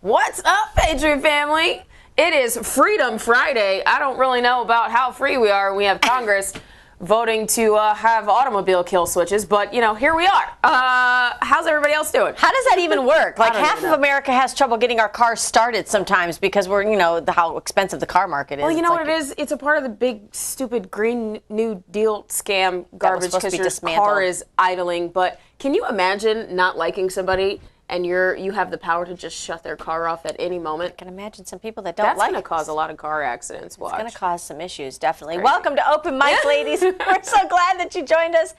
What's up, Patriot family? It is Freedom Friday. I don't really know about how free we are. We have Congress voting to have automobile kill switches, but, you know, here we are. How's everybody else doing? How does that even work? Like, half of America has trouble getting our cars started sometimes because we're, you know, how expensive the car market is. Well, you know what it is? It's a part of the big, stupid Green New Deal scam garbage because your car is idling. But can you imagine not liking somebody and you have the power to just shut their car off at any moment? I can imagine some people that don't like it. That's going to cause a lot of car accidents. Watch. It's going to cause some issues, definitely. Right. Welcome to Open Mic, ladies. We're so glad that you joined us.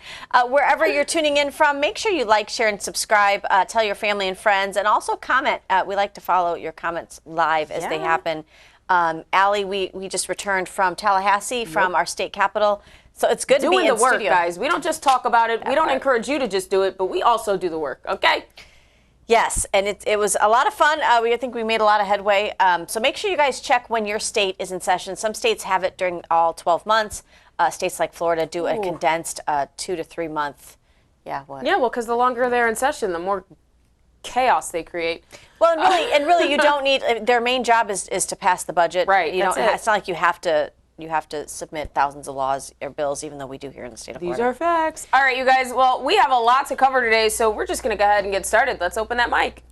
Wherever you're tuning in from, make sure you like, share, and subscribe. Tell your family and friends, and also comment. We like to follow your comments live as they happen. Allie, we just returned from Tallahassee, from our state capital. So it's good to be in the work, studio. Guys. We don't just talk about it. We don't encourage you to just do it, but we also do the work, okay? Yes, and it was a lot of fun. I think we made a lot of headway. So make sure you guys check when your state is in session. Some states have it during all 12 months. States like Florida do a condensed 2 to 3 month. Yeah, what? Yeah, well, because the longer they're in session, the more chaos they create. Well, and really, you don't need. Their main job is to pass the budget. Right. You know, it's not like you have to. You have to submit thousands of laws or bills, even though we do here in the state of Florida. These are facts. All right, you guys. Well, we have a lot to cover today, so we're just going to go ahead and get started. Let's open that mic.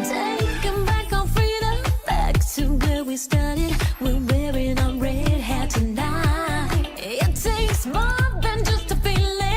Taking back our freedom, back to where we started. We're wearing our red hat tonight. It takes more than just a feeling.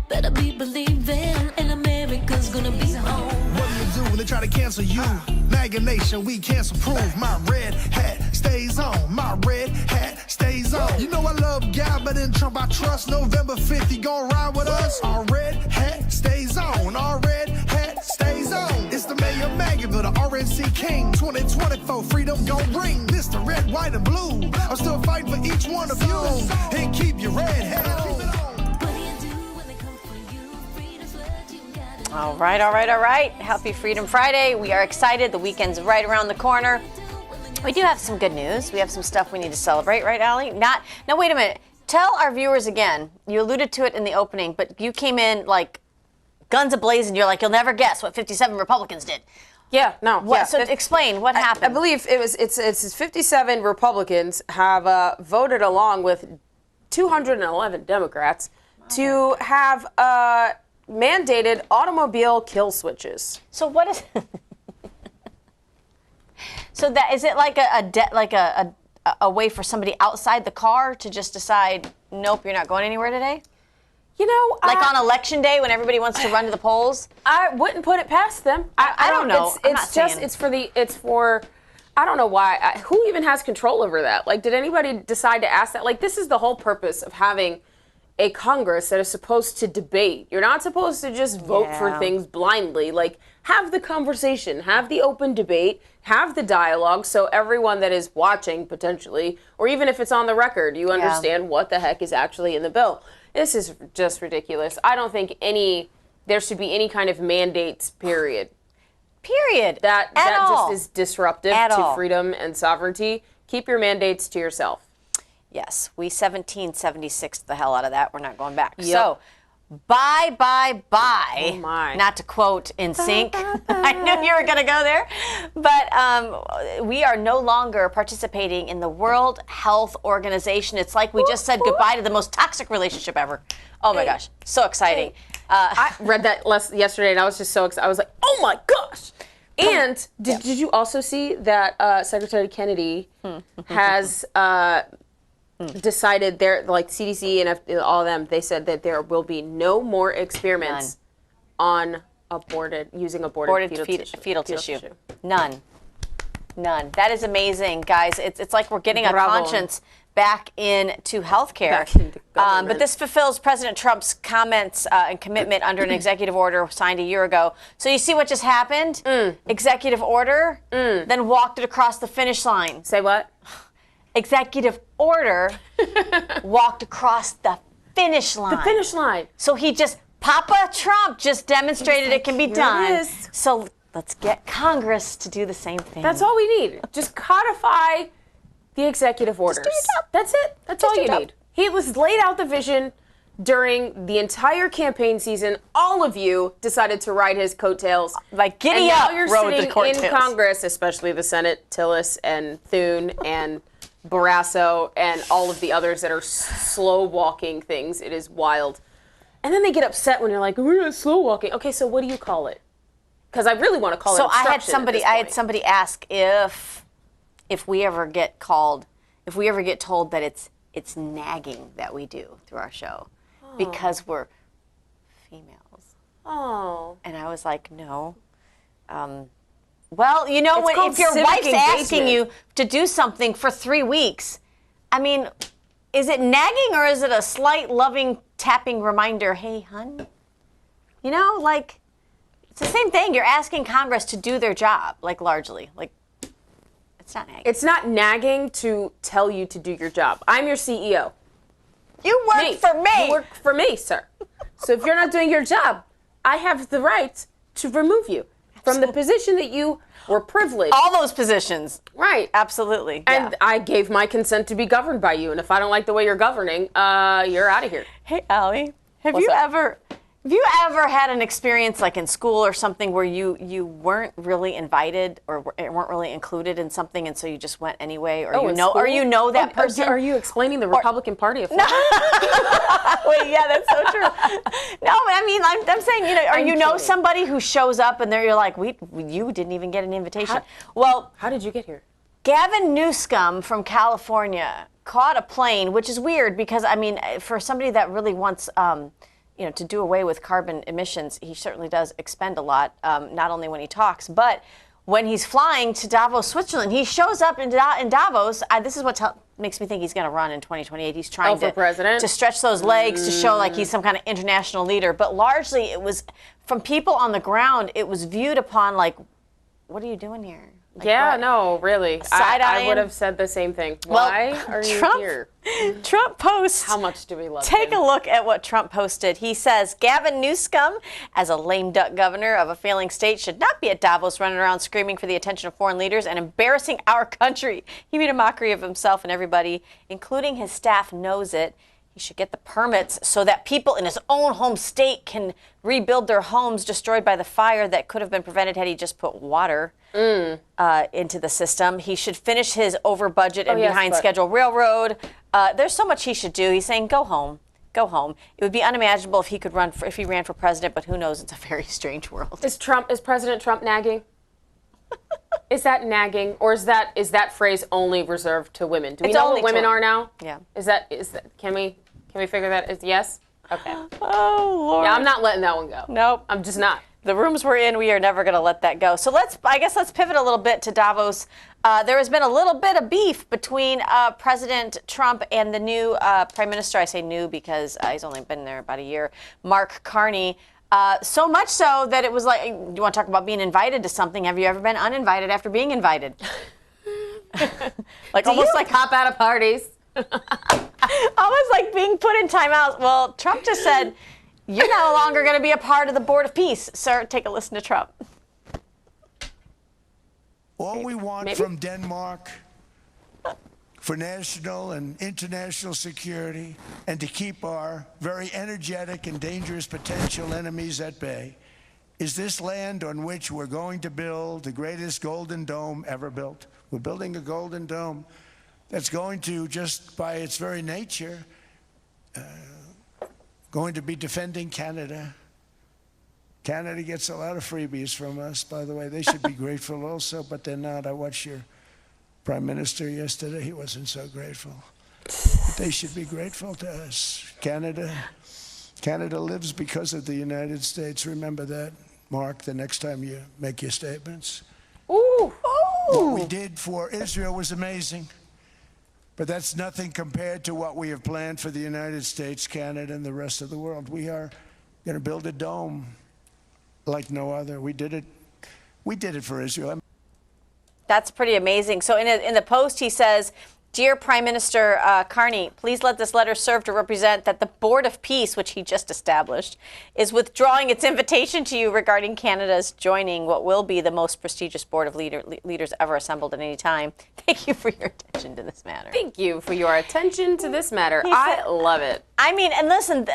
Better be believing, and America's gonna be home. What do you do when they try to cancel you? MAGA Nation, we cancel proof. My red hat stays on. My red hat stays on. You know I love God, but in Trump I trust. November 5th, he gon' ride with us. Our red hat stays on. Our red hat stays on. It's the mayor of MAGAville, the RNC King. 2024, freedom gon' ring. Mr. Red, White, and Blue. I'm still fighting for each one of you. And keep your red hat on. All right. Happy Freedom Friday. We are excited. The weekend's right around the corner. We do have some good news. We have some stuff we need to celebrate, right, Allie? Now, wait a minute. Tell our viewers again. You alluded to it in the opening, but you came in like guns a-blazing. You're like, you'll never guess what 57 Republicans did. Yeah, no. So explain what happened. I believe it's 57 Republicans have voted along with 211 Democrats to have mandated automobile kill switches. So what is? So that is it like a way for somebody outside the car to just decide, nope, you're not going anywhere today? You know, like on election day when everybody wants to run to the polls. I wouldn't put it past them. I don't know. It's for. I don't know why. Who even has control over that? Like, did anybody decide to ask that? Like, this is the whole purpose of having a Congress that is supposed to debate. You're not supposed to just vote for things blindly. Like, have the conversation, have the open debate, have the dialogue, so everyone that is watching potentially, or even if it's on the record, you understand what the heck is actually in the bill. This is just ridiculous. I don't think there should be any kind of mandates, period. That just is disruptive to freedom and sovereignty. Keep your mandates to yourself. Yes, we 1776 the hell out of that. We're not going back. Yep. So, bye, bye, bye. Oh my. Not to quote NSYNC. I knew you were going to go there. But we are no longer participating in the World Health Organization. It's like we just said goodbye to the most toxic relationship ever. Oh my gosh, so exciting. I read that yesterday and I was just so excited. I was like, oh my gosh. And did you also see that Secretary Kennedy has decided like CDC and all of them, they said that there will be no more experiments on using aborted fetal tissue. None. That is amazing, guys. It's like we're getting a conscience back into healthcare. But this fulfills President Trump's comments and commitment under an executive order signed a year ago. So you see what just happened? Executive order, then walked it across the finish line. Say what? Executive order walked across the finish line. The finish line. So Papa Trump just demonstrated it can be done. So let's get Congress to do the same thing. That's all we need. Just codify the executive orders. Just do your job. That's it. That's all you need. He was laid out the vision during the entire campaign season. All of you decided to ride his coattails. Like, giddy and up, now you're rode the sitting coattails. in Congress, especially the Senate, Tillis and Thune and Barrasso and all of the others that are slow walking things. It is wild. And then they get upset when you're like, we're not slow walking. Okay, so what do you call it? Because I really want to call it obstruction. So I had somebody ask if we ever get told that it's nagging that we do through our show because we're females. Oh. And I was like, no. Well, you know, It's if your called wife's civic asking you engagement. to do something for 3 weeks, I mean, is it nagging or is it a slight loving tapping reminder, hey, hun? You know, like, it's the same thing. You're asking Congress to do their job, like, largely. Like, it's not nagging. It's not nagging to tell you to do your job. I'm your CEO. You work for me. You work for me, sir. So if you're not doing your job, I have the right to remove you from the position that you were privileged. All those positions. Right. Absolutely. And yeah. I gave my consent to be governed by you. And if I don't like the way you're governing, you're out of here. Hey, Allie, have What's you up? ever had an experience like in school or something where you weren't really invited or weren't really included in something and so you just went anyway, or in school? that person? Are you explaining the Republican Party of Florida? Wait, yeah, that's so true. No, but I mean, I'm saying, you know, or I'm you know kidding. somebody who shows up and you're like, you didn't even get an invitation. Well, How did you get here? Gavin Newsom from California caught a plane, which is weird because, I mean, for somebody that really wants, to do away with carbon emissions, he certainly does expend a lot, not only when he talks, but when he's flying to Davos, Switzerland. He shows up in Davos. This is what makes me think he's going to run in 2028. He's trying for president? to stretch those legs to show like he's some kind of international leader. But largely, it was from people on the ground, it was viewed upon like, what are you doing here? Like, Yeah, what? no, really. I Side-eyeing? would have said the same thing. Well, Why are you Trump- here? Trump posts. How much do we love Take him? a look at what Trump posted. He says, Gavin Newsom, as a lame duck governor of a failing state, should not be at Davos running around screaming for the attention of foreign leaders and embarrassing our country. He made a mockery of himself, and everybody, including his staff, knows it. He should get the permits so that people in his own home state can rebuild their homes destroyed by the fire that could have been prevented had he just put water into the system. He should finish his over budget and behind schedule railroad. There's so much he should do. He's saying, go home. Go home. It would be unimaginable if he could if he ran for president, but who knows? It's a very strange world. Is President Trump nagging? Is that nagging, or is that phrase only reserved to women? Do we It's know only what to women women. are now? Yeah. Is that can we figure that? Is yes? Okay. Oh, Lord. Yeah, I'm not letting that one go. Nope. I'm just not. The rooms we're in, we are never going to let that go. So let's pivot a little bit to Davos. There has been a little bit of beef between President Trump and the new Prime Minister. I say new because he's only been there about a year, Mark Carney. So much so that it was like, you want to talk about being invited to something? Have you ever been uninvited after being invited? Like almost like pop out of parties. almost like being put in timeout. Well, Trump just said, you're no longer going to be a part of the Board of Peace. Sir, take a listen to Trump. All we want Maybe. from Denmark for national and international security and to keep our very energetic and dangerous potential enemies at bay is this land on which we're going to build the greatest golden dome ever built. We're building a golden dome that's going to, just by its very nature, going to be defending Canada. Canada gets a lot of freebies from us, by the way. They should be grateful also, but they're not. I watched your Prime Minister yesterday. He wasn't so grateful. But they should be grateful to us. Canada lives because of the United States. Remember that, Mark, the next time you make your statements. Ooh. What we did for Israel was amazing. But that's nothing compared to what we have planned for the United States, Canada, and the rest of the world. We are going to build a dome like no other. We did it for Israel. That's pretty amazing. So in the post, he says, Dear Prime Minister Carney, please let this letter serve to represent that the Board of Peace, which he just established, is withdrawing its invitation to you regarding Canada's joining what will be the most prestigious board of leaders ever assembled at any time. Thank you for your attention to this matter. Thank you for your attention to this matter. I love it. I mean, and listen,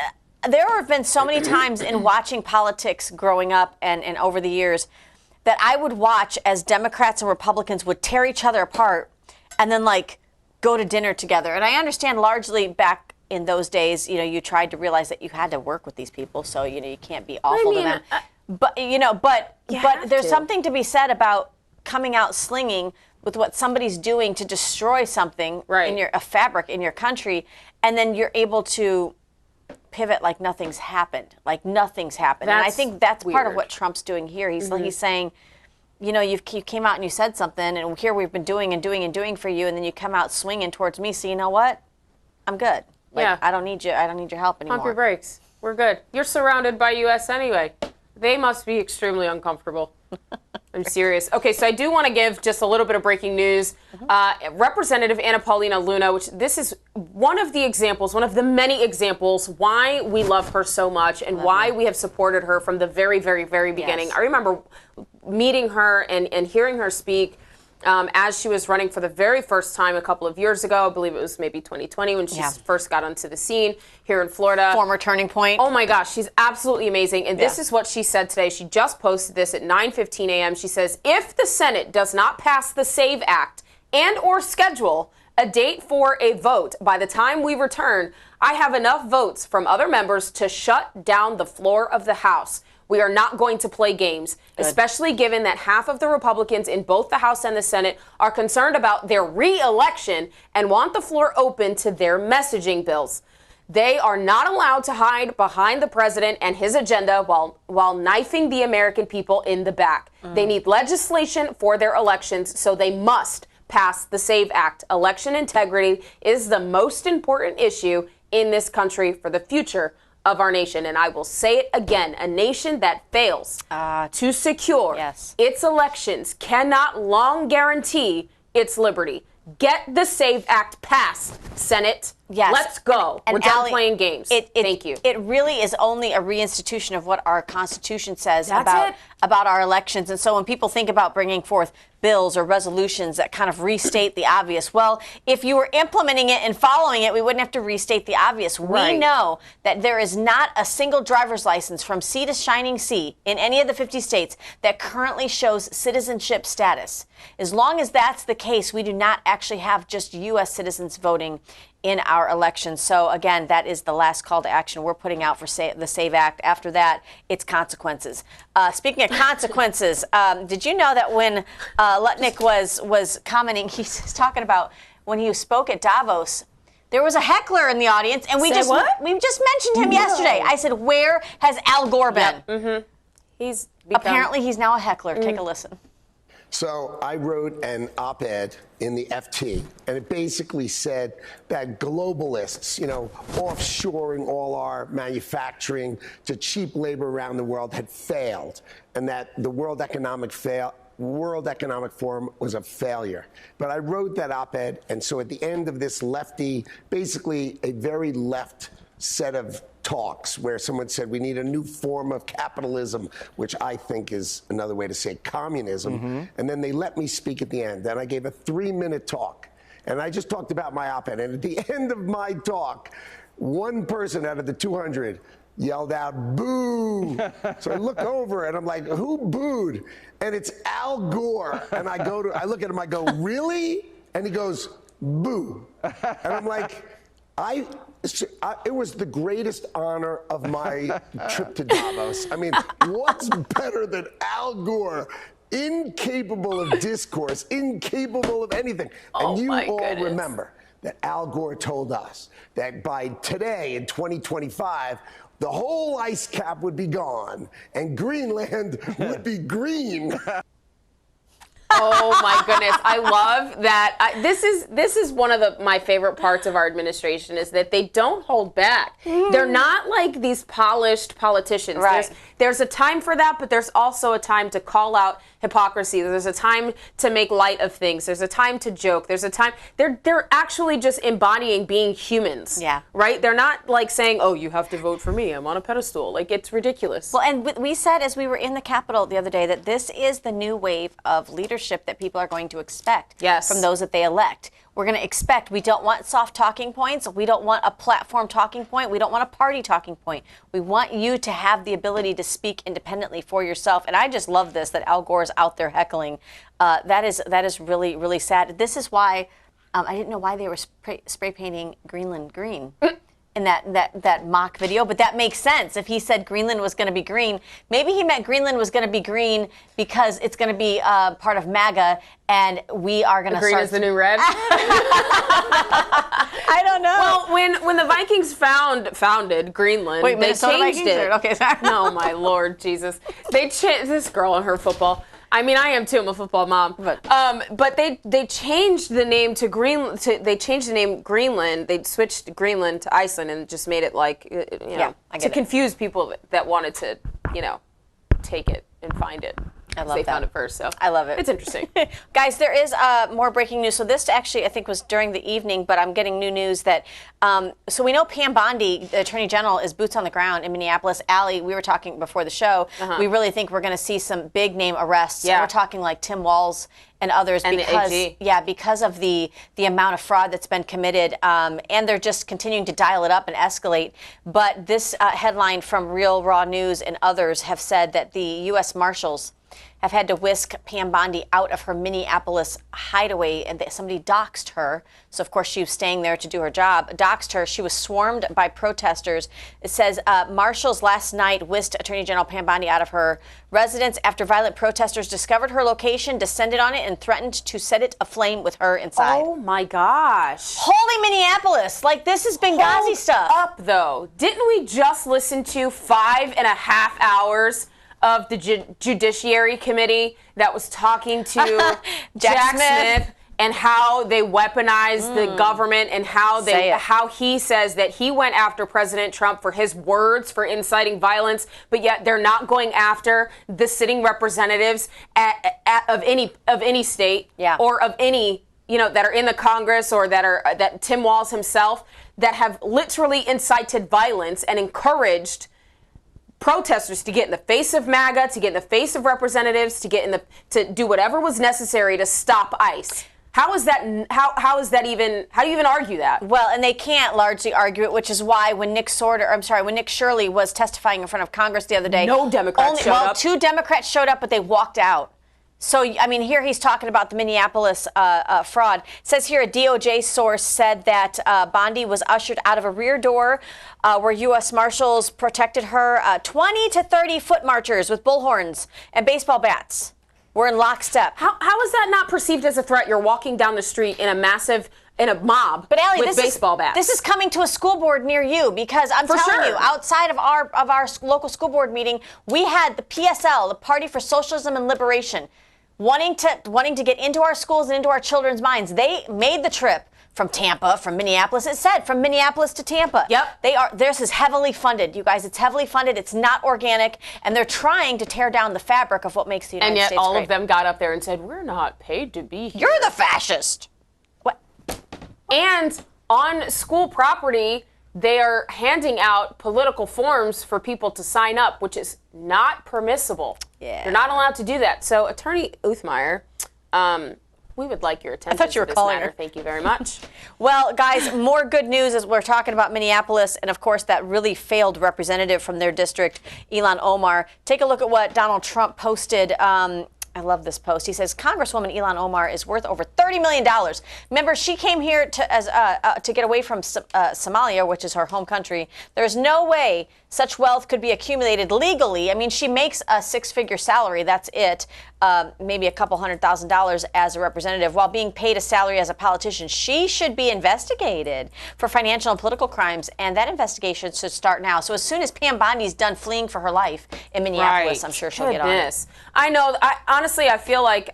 there have been so many times in watching politics growing up and over the years that I would watch as Democrats and Republicans would tear each other apart and then, like, go to dinner together. And I understand largely back in those days, you know, you tried to realize that you had to work with these people, so, you know, you can't be awful to them. But, you know, but there's something to be said about coming out slinging with what somebody's doing to destroy something in a fabric in your country, and then you're able to pivot like nothing's happened. And I think that's part of what Trump's doing here. He's saying, you know, you came out and you said something, and here we've been doing for you, and then you come out swinging towards me. So you know what? I'm good. I don't need you. I don't need your help anymore. Pump your brakes. We're good. You're surrounded by U.S. anyway. They must be extremely uncomfortable. I'm serious. Okay, so I do want to give just a little bit of breaking news. Representative Anna Paulina Luna, which this is one of the many examples why we love her so much and why we have supported her from the very, very, very beginning. Yes. I remember meeting her and hearing her speak as she was running for the very first time a couple of years ago. I believe it was maybe 2020 when she first got onto the scene here in Florida. Former Turning Point. Oh my gosh, she's absolutely amazing. And this is what she said today. She just posted this at 9:15 a.m. She says, if the Senate does not pass the SAVE Act and or schedule a date for a vote by the time we return, I have enough votes from other members to shut down the floor of the House. We are not going to play games, especially given that half of the Republicans in both the House and the Senate are concerned about their re-election and want the floor open to their messaging bills. They are not allowed to hide behind the president and his agenda while knifing the American people in the back. They need legislation for their elections, so they must pass the SAVE Act. Election integrity is the most important issue in this country for the future of our nation. And I will say it again, a nation that fails to secure its elections cannot long guarantee its liberty. Get the SAVE Act passed, Senate. Yes. Let's go. We're done playing games. Thank you. It really is only a reinstitution of what our Constitution says about our elections. And so when people think about bringing forth bills or resolutions that kind of restate the obvious, well, if you were implementing it and following it, we wouldn't have to restate the obvious. We know that there is not a single driver's license from sea to shining sea in any of the 50 states that currently shows citizenship status. As long as that's the case, we do not actually have just U.S. citizens voting in our elections. So again, that is the last call to action we're putting out for the SAVE Act. After that, it's consequences. Speaking of consequences, did you know that when Lutnick was commenting, he's talking about when he spoke at Davos, there was a heckler in the audience, and we just mentioned him yesterday. I said, where has Al Gore been? Apparently he's now a heckler. Take a listen. So I wrote an op-ed in the FT, and it basically said that globalists, you know, offshoring all our manufacturing to cheap labor around the world had failed, and that the World Economic Forum was a failure. But I wrote that op-ed, and so at the end of this lefty, basically a very left set of talks where someone said we need a new form of capitalism, which I think is another way to say communism. And then they let me speak at the end. Then I gave a 3-minute talk, and I just talked about my op-ed. And at the end of my talk, one person out of the 200 yelled out, "Boo!" So I look over and I'm like, who booed? And it's Al Gore. And I look at him, I go, really? And he goes, "Boo." And I'm like, it was the greatest honor of my trip to Davos. I mean, what's better than Al Gore, incapable of discourse, incapable of anything? And you all remember that Al Gore told us that by today in 2025, the whole ice cap would be gone and Greenland would be green. Oh my goodness. I love that. This is one of my favorite parts of our administration is that they don't hold back. They're not like these polished politicians. Right. There's a time for that, but there's also a time to call out hypocrisy. There's a time to make light of things. There's a time to joke. There's a time they're actually just embodying being humans. Yeah. Right? They're not like saying, "Oh, you have to vote for me. I'm on a pedestal." Like, it's ridiculous. Well, and we said as we were in the Capitol the other day that this is the new wave of leadership that people are going to expect from those that they elect. We're going to expect, we don't want soft talking points. We don't want a platform talking point. We don't want a party talking point. We want you to have the ability to speak independently for yourself. And I just love this, that Al Gore's out there heckling. That is really, really sad. This is why I didn't know why they were spray painting Greenland green. In that mock video, but that makes sense. If he said Greenland was going to be green, maybe he meant Greenland was going to be green because it's going to be part of MAGA, and we are going to green is the new red. I don't know. Well, when the Vikings founded Greenland, Wait, they Minnesota changed Vikings it. Okay, sorry. No, my Lord Jesus, they changed this girl and her football. I mean, I am too. I'm a football mom. But they changed the name to Greenland. They changed the name Greenland. They switched Greenland to Iceland and just made it like to confuse people that wanted to take it and find it. I love they that. found it first, so I love it. It's interesting. Guys, there is more breaking news. So this actually, I think, was during the evening, but I'm getting new news that, so we know Pam Bondi, the Attorney General, is boots on the ground in Minneapolis. Allie, we were talking before the show, we really think we're going to see some big name arrests. Yeah. We're talking like Tim Walz and others and because, the AG. yeah, because of the amount of fraud that's been committed, and they're just continuing to dial it up and escalate. But this headline from Real Raw News and others have said that the U.S. Marshals have had to whisk Pam Bondi out of her Minneapolis hideaway, and somebody doxed her. So, of course, she was staying there to do her job. Doxed her. She was swarmed by protesters. It says marshals last night whisked Attorney General Pam Bondi out of her residence after violent protesters discovered her location, descended on it, and threatened to set it aflame with her inside. Oh, my gosh. Holy Minneapolis. Like, this is Benghazi stuff. Up, though. Didn't we just listen to 5.5 hours of the Judiciary Committee that was talking to Jack Smith and how they weaponized the government and how he says that he went after President Trump for his words for inciting violence, but yet they're not going after the sitting representatives of any state or of any that are in the Congress or that Tim Walz himself that have literally incited violence and encouraged protesters to get in the face of MAGA, to get in the face of representatives, to do whatever was necessary to stop ICE. How do you even argue that? Well, and they can't largely argue it, which is why when Nick Shirley was testifying in front of Congress the other day, no Democrats showed up. 2 Democrats showed up, but they walked out. So, I mean, here he's talking about the Minneapolis fraud. It says here a DOJ source said that Bondi was ushered out of a rear door where U.S. Marshals protected her. 20 to 30 foot marchers with bullhorns and baseball bats were in lockstep. How is that not perceived as a threat? You're walking down the street in a mob with baseball bats. This is coming to a school board near you because I'm telling you, outside of our local school board meeting, we had the PSL, the Party for Socialism and Liberation, wanting to get into our schools and into our children's minds. They made the trip from Tampa, from Minneapolis. It said from Minneapolis to Tampa. Yep. This is heavily funded, you guys. It's heavily funded. It's not organic, and they're trying to tear down the fabric of what makes the United States great. And yet all of them got up there and said, "We're not paid to be here." You're the fascist. What? And on school property, they are handing out political forms for people to sign up, which is not permissible. Yeah. You're not allowed to do that. So, Attorney Uthmeyer, we would like your attention. I thought you were to this calling matter. her. Thank you very much. Well, guys, more good news as we're talking about Minneapolis and, of course, that really failed representative from their district, Ilhan Omar. Take a look at what Donald Trump posted. I love this post. He says, Congresswoman Ilhan Omar is worth over $30 million. Remember, she came here to get away from Somalia, which is her home country. There's no way such wealth could be accumulated legally. I mean, she makes a 6-figure salary. That's it. Maybe a couple $100,000 as a representative while being paid a salary as a politician. She should be investigated for financial and political crimes, and that investigation should start now. So as soon as Pam Bondi's done fleeing for her life in Minneapolis, I'm sure she'll get on it. I know. honestly,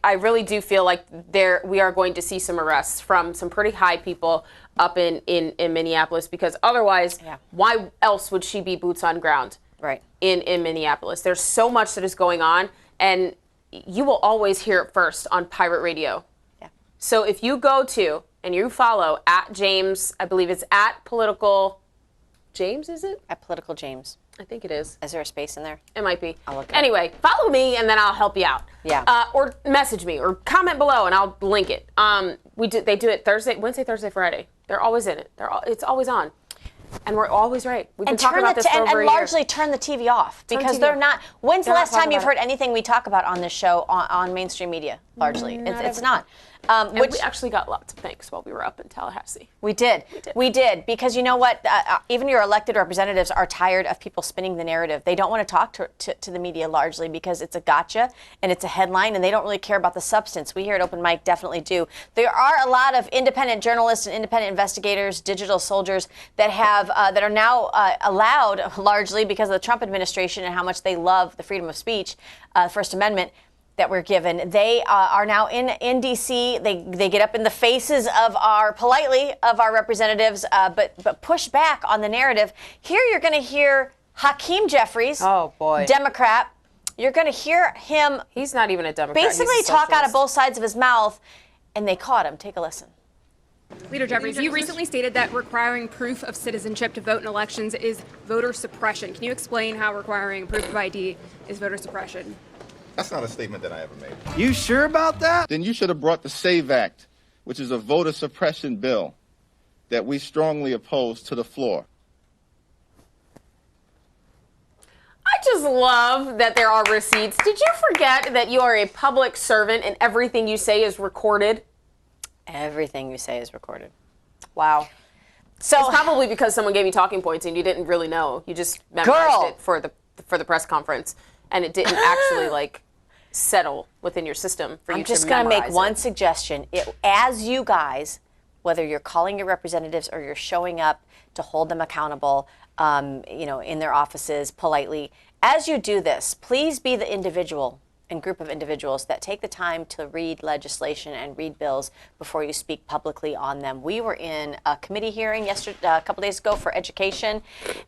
I really do feel like we are going to see some arrests from some pretty high people up in Minneapolis, because otherwise, why else would she be boots on ground in Minneapolis? There's so much that is going on, and you will always hear it first on pirate radio. Yeah. So if you go to and you follow at James, I believe it's at Political James, is it? At Political James. I think it is. Is there a space in there? It might be. I'll look it Anyway, follow me and then I'll help you out. Yeah. Or message me or comment below and I'll link it. They do it Wednesday, Thursday, Friday. They're always in it. It's always on. And we're always right. We've been talking about this for over a year. Largely turn the TV off, because they're not. When's the last time you've heard anything we talk about on this show on mainstream media? Largely, it's not. We actually got lots of thanks while we were up in Tallahassee. We did, because you know what? Even your elected representatives are tired of people spinning the narrative. They don't want to talk to the media largely because it's a gotcha and it's a headline, and they don't really care about the substance. We here at Open Mic definitely do. There are a lot of independent journalists and independent investigators, digital soldiers that are now allowed, largely because of the Trump administration and how much they love the freedom of speech, First Amendment, that we're given. They are now in D.C. They get up in the faces of our representatives, but push back on the narrative. Here you're going to hear Hakeem Jeffries, Democrat. You're going to hear him. He's not even a Democrat. Basically talk out of both sides of his mouth, and they caught him. Take a listen. Leader Jeffries, you recently stated that requiring proof of citizenship to vote in elections is voter suppression. Can you explain how requiring proof of ID is voter suppression? That's not a statement that I ever made. You sure about that? Then you should have brought the SAVE Act, which is a voter suppression bill that we strongly oppose, to the floor. I just love that there are receipts. Did you forget that you are a public servant and everything you say is recorded? Everything you say is recorded. Wow. So it's probably because someone gave you talking points and you didn't really know. You just memorized it for the press conference, and it didn't actually settle within your system for you to memorize. I'm just going to make one suggestion. As you guys, whether you're calling your representatives or you're showing up to hold them accountable, in their offices politely, as you do this, please be the individual and group of individuals that take the time to read legislation and read bills before you speak publicly on them. We were in a committee hearing a couple days ago for education,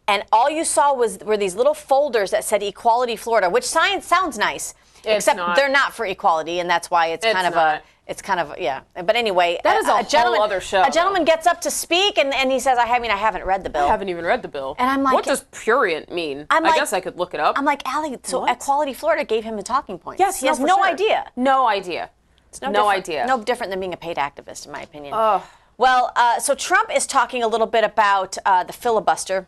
and all you saw were these little folders that said Equality Florida, which sounds nice, except they're not for equality, and that's why it's kind of yeah. But anyway, that is a whole other show. A gentleman gets up to speak, and he says, I haven't read the bill. I haven't even read the bill. And I'm like, what does prurient mean? I guess I could look it up. I'm like, Allie, so Equality Florida gave him the talking points. Yes, he has no idea. No idea. It's no idea. No different than being a paid activist, in my opinion. Well, so Trump is talking a little bit about the filibuster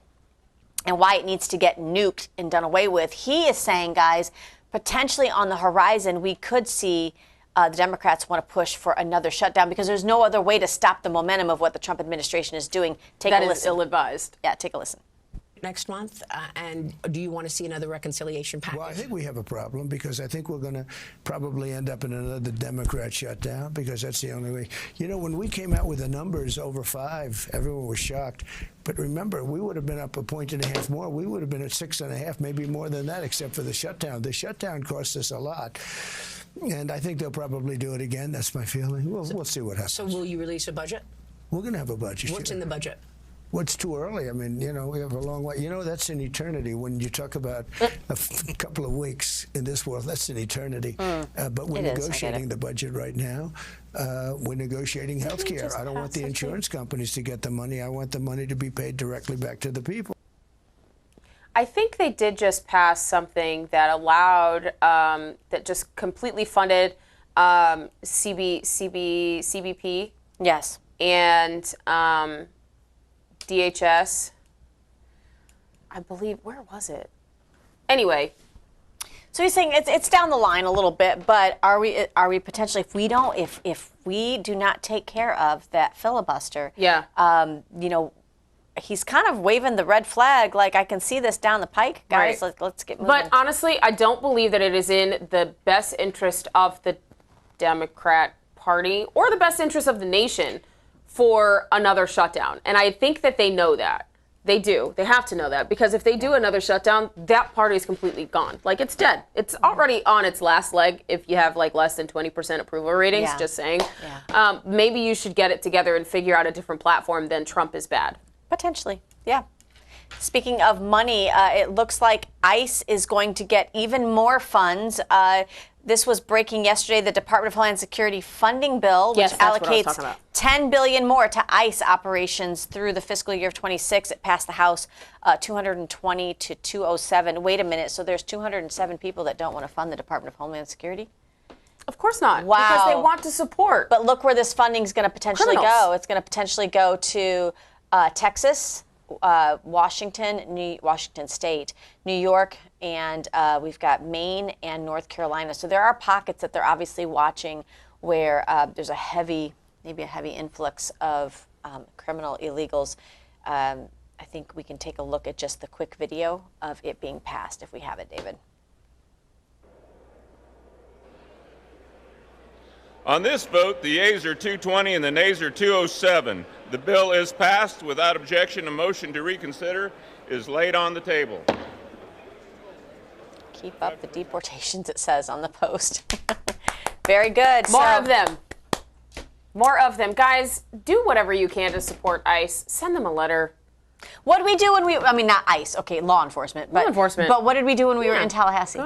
and why it needs to get nuked and done away with. He is saying, guys, potentially on the horizon, we could see the Democrats want to push for another shutdown because there's no other way to stop the momentum of what the Trump administration is doing. Take a listen. That is ill-advised. Yeah, take a listen. Next month, and do you want to see another reconciliation package? Well, I think we have a problem because I think we're going to probably end up in another Democrat shutdown because that's the only way. When we came out with the numbers over 5, everyone was shocked. But remember, we would have been up a point and a half more. We would have been at 6.5, maybe more than that, except for the shutdown. The shutdown cost us a lot. And I think they'll probably do it again. That's my feeling. We'll see what happens. So will you release a budget? We're going to have a budget. What's in the budget? Well, it's too early. I mean, we have a long way. That's an eternity. When you talk about a couple of weeks in this world, that's an eternity. But we're negotiating the budget right now. We're negotiating health care. I don't want the insurance companies to get the money. I want the money to be paid directly back to the people. I think they did just pass something that allowed, that just completely funded CBP. Yes. And DHS. I believe, where was it? Anyway. So he's saying it's down the line a little bit, but are we potentially, if we do not take care of that filibuster, he's kind of waving the red flag, like, I can see this down the pike, guys. Right. Let's get moving. But honestly, I don't believe that it is in the best interest of the Democrat Party or the best interest of the nation for another shutdown. And I think that they know that. They do. They have to know that, because if they do another shutdown, that party is completely gone. Like, it's dead. It's already on its last leg if you have like less than 20% approval ratings, just saying. Maybe you should get it together and figure out a different platform than Trump is bad. Potentially, yeah. Speaking of money, it looks like ICE is going to get even more funds. This was breaking yesterday, the Department of Homeland Security funding bill, which allocates $10 billion more to ICE operations through the fiscal year of 26. It passed the House 220 to 207. Wait a minute. So there's 207 people that don't want to fund the Department of Homeland Security? Of course not. Wow. Because they want to support. But look where this funding is going to potentially go. It's going to potentially go to Texas, Washington State, New York, and we've got Maine and North Carolina. So there are pockets that they're obviously watching where there's maybe a heavy influx of criminal illegals. I think we can take a look at just the quick video of it being passed if we have it, David. On this vote, the yeas are 220 and the nays are 207. The bill is passed without objection. A motion to reconsider is laid on the table. Keep up the deportations, it says on the post. Very good. More of them. More of them. Guys, do whatever you can to support ICE. Send them a letter. What did we do when not ICE, okay, law enforcement. But what did we do when we were in Tallahassee?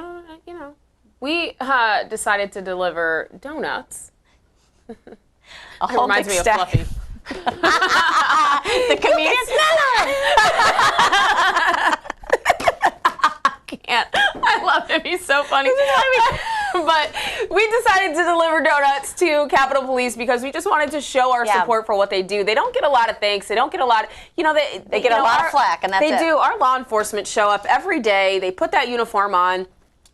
We decided to deliver donuts. A whole reminds me of Fluffy. The comedian. I love him. He's so funny. But we decided to deliver donuts to Capitol Police because we just wanted to show our support for what they do. They don't get a lot of thanks. They don't get a lot of, they get a lot of flack, and that's it. They do. Our law enforcement show up every day. They put that uniform on,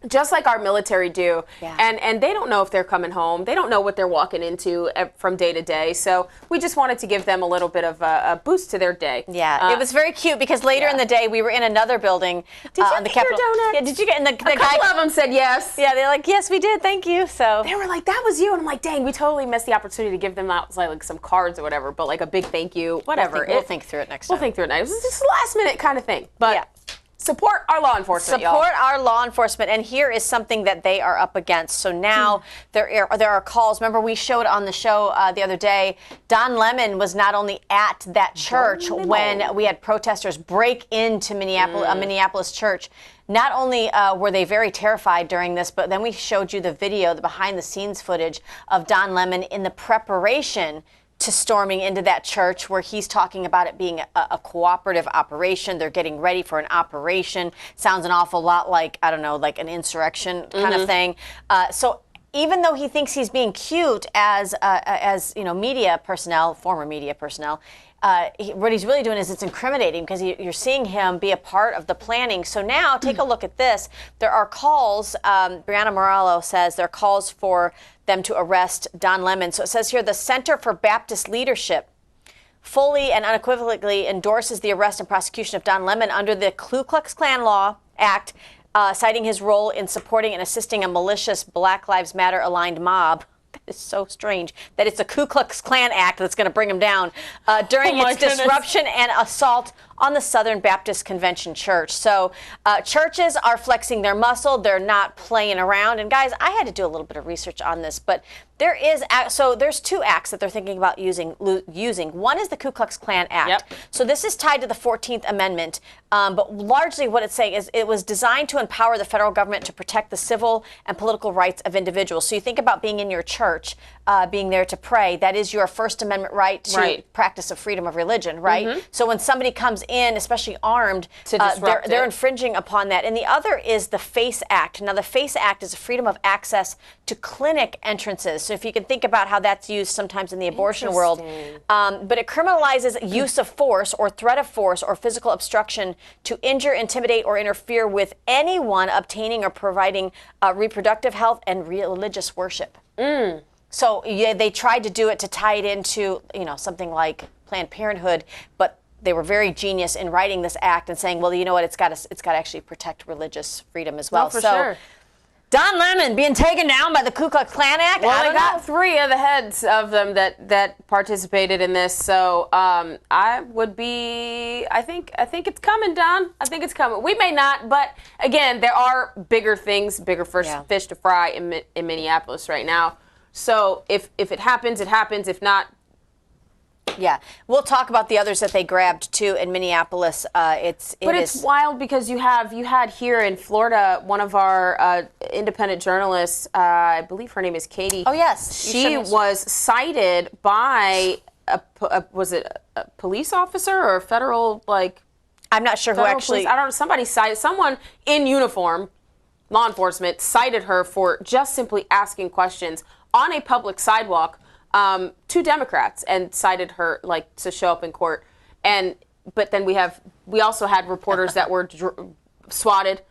just like our military do. And they don't know if they're coming home. They don't know what they're walking into from day to day. So we just wanted to give them a little bit of a boost to their day. Yeah, it was very cute because later in the day we were in another building. Did you on the get your Capitol. donut? Yeah, did you get? And the a couple of them said yes. Yeah, they're like, yes, we did. Thank you. So they were like, that was you. And I'm like, dang, we totally missed the opportunity to give them out like some cards or whatever, but like a big thank you, whatever. We'll think through it next time. We'll think through it next. It was just a last minute kind of thing. But support our law enforcement, Support our law enforcement. And here is something that they are up against. So now there are calls. Remember, we showed on the show the other day, Don Lemon was not only at that church when we had protesters break into Minneapolis, a Minneapolis church. Not only were they very terrified during this, but then we showed you the video, the behind-the-scenes footage of Don Lemon in the preparation to storming into that church, where he's talking about it being a cooperative operation. They're getting ready for an operation. Sounds an awful lot like, I don't know, like an insurrection kind of thing. So even though he thinks he's being cute as media personnel, former media personnel, what he's really doing is it's incriminating, because you're seeing him be a part of the planning. So now take a look at this. There are calls, Brianna Morello says there are calls for them to arrest Don Lemon. So it says here, the Center for Baptist Leadership fully and unequivocally endorses the arrest and prosecution of Don Lemon under the Ku Klux Klan Law Act, citing his role in supporting and assisting a malicious Black Lives Matter aligned mob. That is so strange that it's a Ku Klux Klan Act that's going to bring him down during its disruption and assault on the Southern Baptist Convention Church. So churches are flexing their muscle. They're not playing around. And guys, I had to do a little bit of research on this, but there's two acts that they're thinking about using. One is the Ku Klux Klan Act. So this is tied to the 14th Amendment. But largely what it's saying is it was designed to empower the federal government to protect the civil and political rights of individuals. So you think about being in your church, being there to pray. That is your First Amendment right to practice of freedom of religion, right? So when somebody comes in, especially armed, they're infringing upon that. And the other is the FACE Act. Now, the FACE Act is a freedom of access to clinic entrances. So if you can think about how that's used sometimes in the abortion world, but it criminalizes use of force or threat of force or physical obstruction to injure, intimidate, or interfere with anyone obtaining or providing reproductive health and religious worship. So they tried to do it to tie it into, something like Planned Parenthood, but they were very genius in writing this act and saying, well, you know what, it's got to actually protect religious freedom as well. For sure. Don Lemon being taken down by the Ku Klux Klan Act? Well, I they don't got know. 3 of the heads of them that participated in this. So I would be. I think it's coming, Don. I think it's coming. We may not, but again, there are bigger things, bigger fish to fry in Minneapolis right now. So if it happens, it happens. If not. Yeah, we'll talk about the others that they grabbed too in Minneapolis. It's wild because you had here in Florida one of our independent journalists. I believe her name is Katie. Oh yes, she was cited by was it a police officer or a federal I'm not sure who actually. Police, I don't know. Somebody cited someone in uniform, law enforcement cited her for just simply asking questions on a public sidewalk. 2 Democrats and cited her to show up in court, but then we also had reporters that were swatted,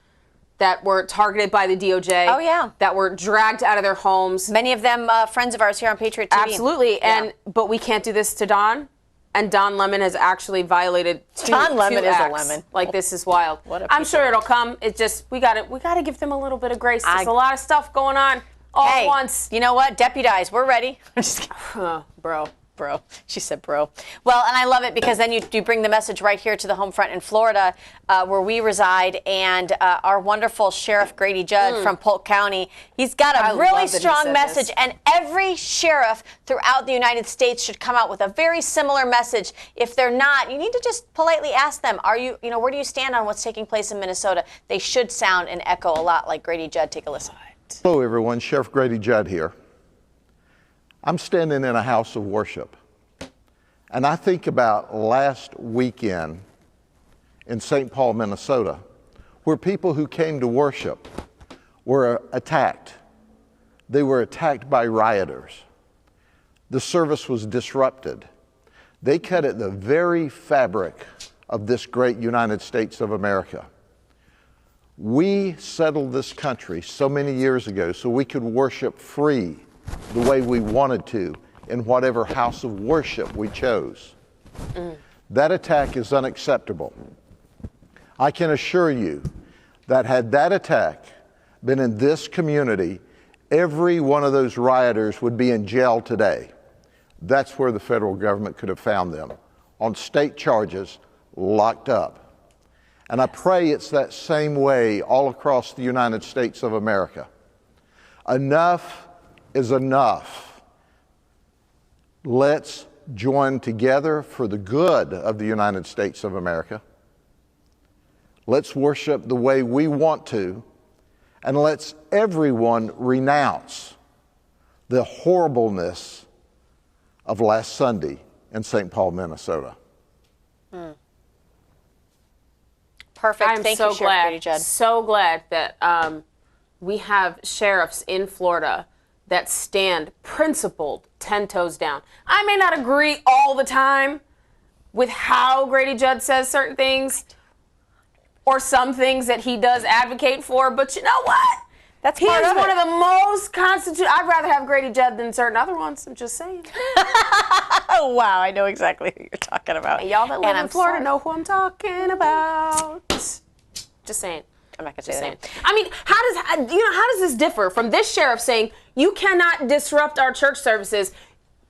that were targeted by the DOJ. Oh yeah, that were dragged out of their homes. Many of them friends of ours here on Patriot TV. Absolutely, but we can't do this to Don. And Don Lemon has actually violated two Lemon is a acts. lemon. This is wild. I'm sure it'll come. It's just we gotta give them a little bit of grace. There's a lot of stuff going on. All at once. You know what? Deputize. We're ready. I'm just kidding. Bro. She said bro. Well, and I love it because then you bring the message right here to the home front in Florida where we reside. And our wonderful Sheriff Grady Judd from Polk County, he's got a really strong message. And every sheriff throughout the United States should come out with a very similar message. If they're not, you need to just politely ask them, where do you stand on what's taking place in Minnesota? They should sound and echo a lot like Grady Judd. Take a listen. Hello, everyone. Sheriff Grady Judd here. I'm standing in a house of worship, and I think about last weekend in St. Paul, Minnesota, where people who came to worship were attacked. They were attacked by rioters. The service was disrupted. They cut at the very fabric of this great United States of America. We settled this country so many years ago so we could worship free the way we wanted to in whatever house of worship we chose. That attack is unacceptable. I can assure you that had that attack been in this community, every one of those rioters would be in jail today. That's where the federal government could have found them, on state charges, locked up. And I pray it's that same way all across the United States of America. Enough is enough. Let's join together for the good of the United States of America. Let's worship the way we want to, and let's everyone renounce the horribleness of last Sunday in St. Paul, Minnesota. Perfect. I'm Thank so you, Sheriff Grady Judd. So glad that we have sheriffs in Florida that stand principled, 10 toes down. I may not agree all the time with how Grady Judd says certain things or some things that he does advocate for, but you know what? That's he part is of one it. of the most I'd rather have Grady Judd than certain other ones. I'm just saying. Oh, wow. I know exactly who you're talking about. And y'all that live in Florida know who I'm talking about. Just saying. I'm not going to say that. I mean, how does this differ from this sheriff saying you cannot disrupt our church services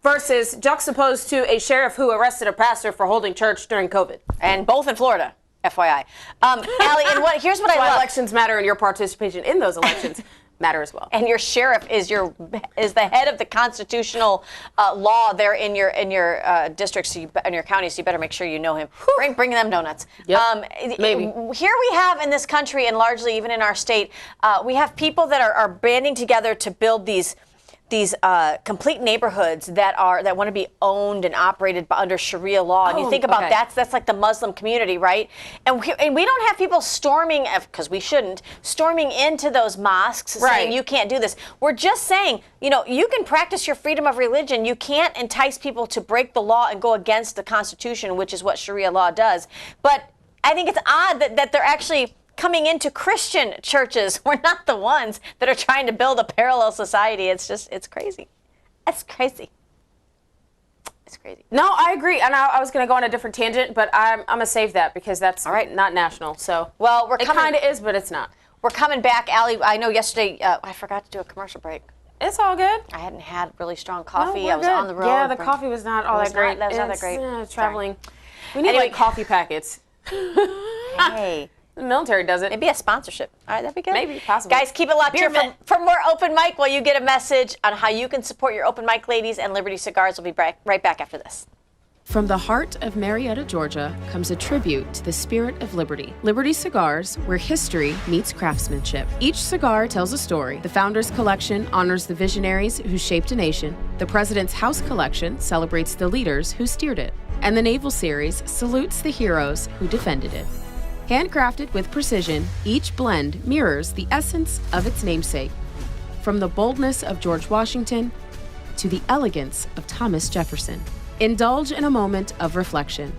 versus juxtaposed to a sheriff who arrested a pastor for holding church during COVID? And both in Florida, FYI. Allie, and here's what I love. Elections matter, and your participation in those elections matter as well. And your sheriff is the head of the constitutional law there in your districts, in your counties. So you better make sure you know him. Bring them donuts. Yep. Maybe. Here we have in this country, and largely even in our state, we have people that are banding together to build these complete neighborhoods that want to be owned and operated under Sharia law. And you think about that's like the Muslim community, right? And we don't have people storming, because we shouldn't, storming into those mosques saying you can't do this. We're just saying, you can practice your freedom of religion. You can't entice people to break the law and go against the Constitution, which is what Sharia law does. But I think it's odd that they're actually coming into Christian churches. We're not the ones that are trying to build a parallel society. It's crazy. It's crazy. It's crazy. No, I agree. And I was going to go on a different tangent, but I'm going to save that because that's not national. So, well, it kind of is, but it's not. We're coming back. Allie, I know yesterday I forgot to do a commercial break. It's all good. I hadn't had really strong coffee. No, I was good. on the road. Yeah, the coffee was not all that great. That was not that great. Traveling. We need like coffee packets. Hey. The military does it. Maybe a sponsorship. All right, that'd be good. Maybe, possibly. Guys, keep it locked here for more Open Mic while you get a message on how you can support your Open Mic ladies and Liberty Cigars. We'll be right back after this. From the heart of Marietta, Georgia, comes a tribute to the spirit of liberty. Liberty Cigars, where history meets craftsmanship. Each cigar tells a story. The Founders Collection honors the visionaries who shaped a nation. The President's House Collection celebrates the leaders who steered it. And the Naval Series salutes the heroes who defended it. Handcrafted with precision, each blend mirrors the essence of its namesake. From the boldness of George Washington to the elegance of Thomas Jefferson. Indulge in a moment of reflection.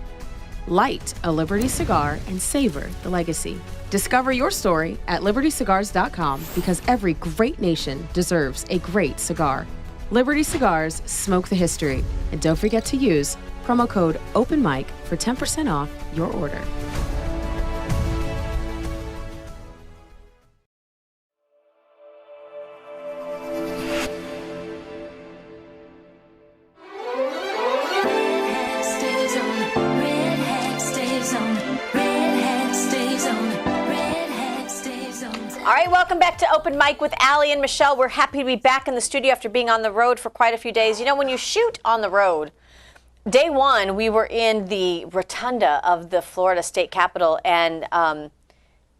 Light a Liberty cigar and savor the legacy. Discover your story at libertycigars.com because every great nation deserves a great cigar. Liberty Cigars, smoke the history. And don't forget to use promo code OpenMic for 10% off your order. All right, welcome back to Open Mic with Allie and Michelle. We're happy to be back in the studio after being on the road for quite a few days. You know, when you shoot on the road, day one, we were in the rotunda of the Florida State Capitol, and it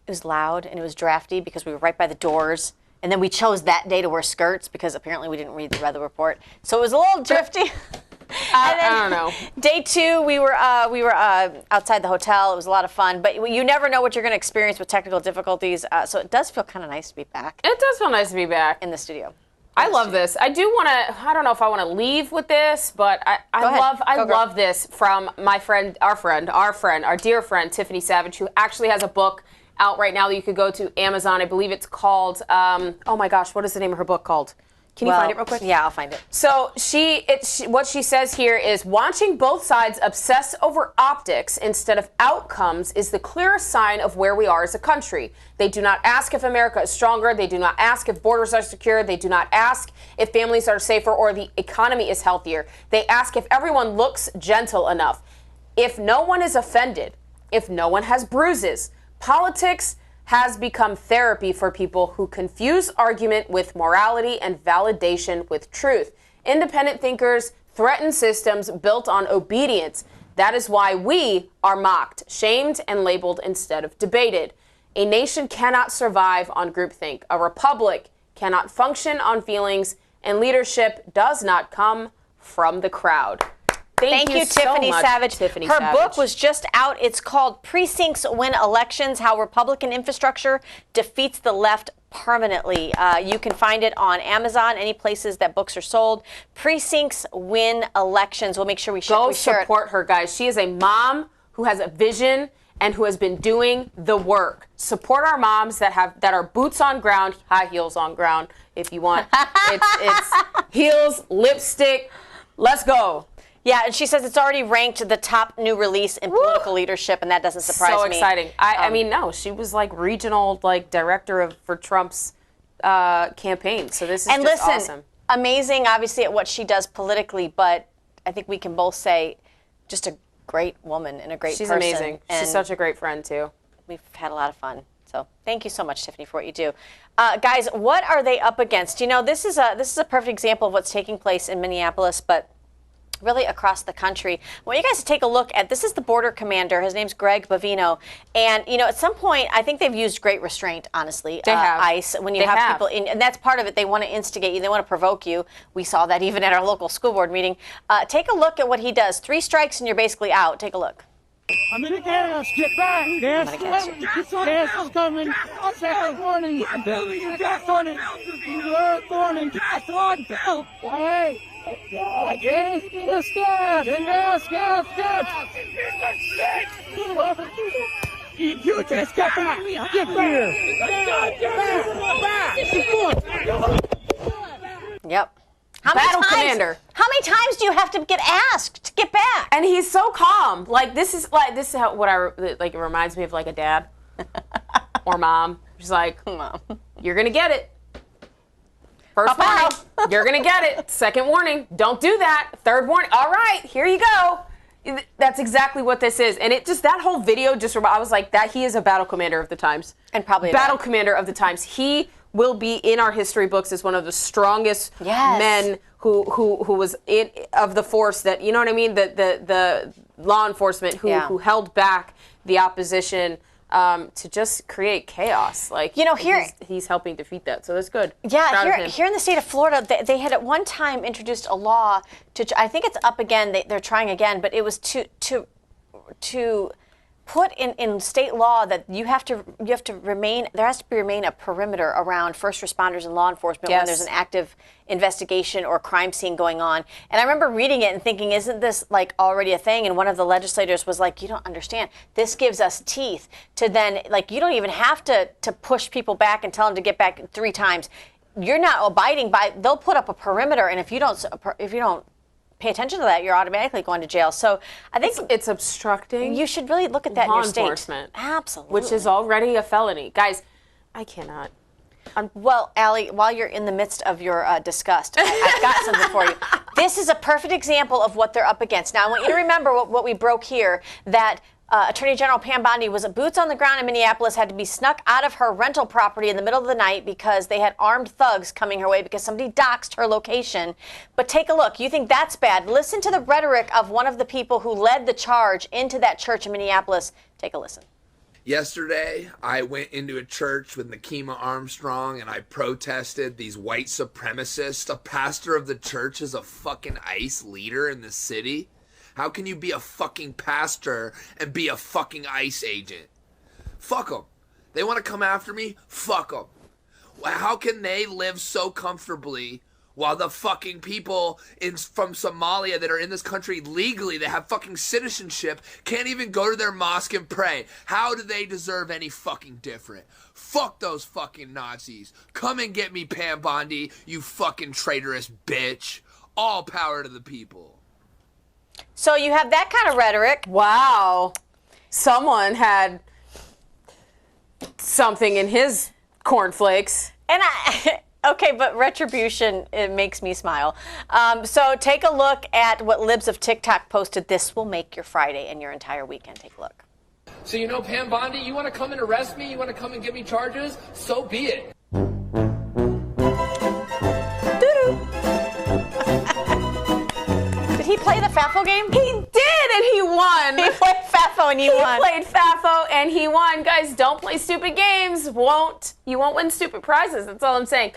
was loud and it was drafty because we were right by the doors. And then we chose that day to wear skirts because apparently we didn't read the weather report. So it was a little drifty. I don't know. Day two, we were outside the hotel. It was a lot of fun, but you never know what you're going to experience with technical difficulties. So it does feel kind of nice to be back. It does feel nice to be back in the studio. I love this. I do want to. I don't know if I want to leave with this, but I love this from my friend, our dear friend Tiffany Savage, who actually has a book out right now that you could go to Amazon. I believe it's called. Oh my gosh, what is the name of her book called? Can you find it real quick? Yeah, I'll find it. So what she says here is, watching both sides obsess over optics instead of outcomes is the clearest sign of where we are as a country. They do not ask if America is stronger. They do not ask if borders are secure. They do not ask if families are safer or the economy is healthier. They ask if everyone looks gentle enough. If no one is offended, if no one has bruises. Politics has become therapy for people who confuse argument with morality and validation with truth. Independent thinkers threaten systems built on obedience. That is why we are mocked, shamed, and labeled instead of debated. A nation cannot survive on groupthink. A republic cannot function on feelings, and leadership does not come from the crowd. Thank you Tiffany so much, Savage. Tiffany Her Savage. book was just out. It's called Precincts Win Elections, How Republican Infrastructure Defeats the Left Permanently. You can find it on Amazon, any places that books are sold. Precincts Win Elections. We'll make sure we share it. Go support her, guys. She is a mom who has a vision and who has been doing the work. Support our moms that are boots on ground, high heels on ground, if you want. It's heels, lipstick. Let's go. Yeah, and she says it's already ranked the top new release in political leadership, and that doesn't surprise me. So exciting. I mean, no, she was like regional director for Trump's campaign. So this is and just listen, awesome. Amazing, obviously, at what she does politically, but I think we can both say just a great woman and a great person. She's amazing. She's such a great friend, too. We've had a lot of fun. So thank you so much, Tiffany, for what you do. Guys, what are they up against? You know, this is a perfect example of what's taking place in Minneapolis, but really across the country. I want you guys to take a look at, this is the border commander. His name's Greg Bavino. And, you know, at some point, I think they've used great restraint, honestly. They have. ICE, when you have people in, and that's part of it. They want to instigate you. They want to provoke you. We saw that even at our local school board meeting. Take a look at what he does. 3 strikes and you're basically out. Take a look. I'm in the gas. Get back. Gas is coming. Gas warning. Gas warning. Warning. Gas on. Hey. Gas. You just get back. Get back. Yep. Battle commander. How many times do you have to get asked to get back? And he's so calm. This is how it reminds me of like a dad. or mom. She's like, Mom, you're going to get it. First warning, you're going to get it. Second warning, don't do that. Third warning, all right, here you go. That's exactly what this is. And it just, that whole video just, I was like, that he is a battle commander of the times. And probably battle commander of the times. He will be in our history books as one of the strongest men who was of the force that, you know what I mean? The law enforcement who held back the opposition to just create chaos. Like, he's helping defeat that. So that's good. Yeah, here in the state of Florida, they had at one time introduced a law to, I think it's up again, they're trying again, but it was to put in state law that you have to remain, there has to remain a perimeter around first responders and law enforcement when there's an active investigation or crime scene going on. And I remember reading it and thinking, isn't this like already a thing? And one of the legislators was like, you don't understand. This gives us teeth to then, like, you don't even have to push people back and tell them to get back 3 times. You're not abiding by, they'll put up a perimeter, and if you don't pay attention to that, you're automatically going to jail. So I think it's obstructing. You should really look at that in your state. Law enforcement. Absolutely. Which is already a felony. Guys, I cannot. Well, Allie, while you're in the midst of your disgust, I've got something for you. This is a perfect example of what they're up against. Now, I want you to remember what we broke here, that Attorney General Pam Bondi was boots on the ground in Minneapolis, had to be snuck out of her rental property in the middle of the night because they had armed thugs coming her way because somebody doxed her location. But take a look. You think that's bad? Listen to the rhetoric of one of the people who led the charge into that church in Minneapolis. Take a listen. Yesterday, I went into a church with Nakima Armstrong and I protested these white supremacists. A pastor of the church is a fucking ICE leader in the city. How can you be a fucking pastor and be a fucking ICE agent? Fuck them. They want to come after me? Fuck them. How can they live so comfortably while the fucking people from Somalia that are in this country legally, that have fucking citizenship, can't even go to their mosque and pray? How do they deserve any fucking different? Fuck those fucking Nazis. Come and get me, Pam Bondi, you fucking traitorous bitch. All power to the people. So you have that kind of rhetoric. Wow. Someone had something in his cornflakes. And okay, but retribution, it makes me smile. So take a look at what Libs of TikTok posted. This will make your Friday and your entire weekend. Take a look. So Pam Bondi, you want to come and arrest me? You want to come and give me charges? So be it. Did he play the FAFO game? He did, and he won. He played FAFO and he won. He played FAFO and he won. Guys, don't play stupid games. You won't win stupid prizes. That's all I'm saying.